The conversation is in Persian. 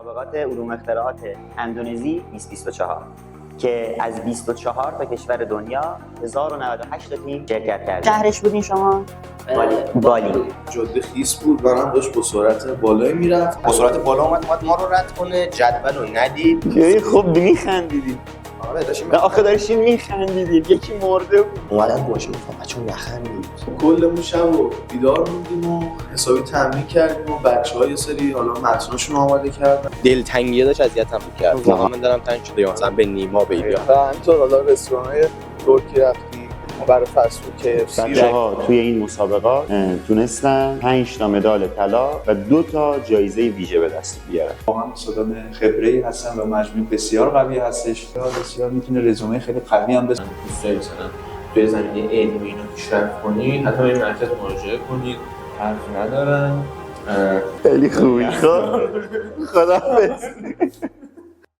مسابقات علوم اختراعات اندونزی 2024 که از 24 تا کشور دنیا 1098 تا تیم شرکت کرد. شهرش بودین شما؟ بالی. جاده خیس بود و هم داشت با سرعت بالایی میرفت. با سرعت بالا اومد ما رو رد کنه، جدول رو ندید. خیلی خوب میخندیدین. آره داشتیم آخه داشتین میخندیدین. یکی مرده بود. اومدن باشه گفتم بچه‌ها نخندید. کلمون شب و بیدار موندیم و حسابی تمرین کردیم و بچه‌ها یه سری حالا متناشون آماده کردن. دلتنگیه داشت اذیتم می‌کرد. واقعا من دلم تنگ شده مثلا به نیما به ایلیا. و همینطور حالا رستوران‌های ترکی رفتیم برای فست فود بچه‌ها توی این مسابقات تونستن 5 تا مدال طلا و 2 تا جایزه ویژه به دست بیارن. واقعا استادان خبره‌ای هستن و مجموعه بسیار قوی هستش. بسیار میتونه رزومه خیلی قوی هم بسازه. دوستای مثلا توی زمینه علمی اینا پیشرفت کنید، حتی به مرکز مراجعه کنید، حرف ندارن. خیلی خوبی. خداحافظ.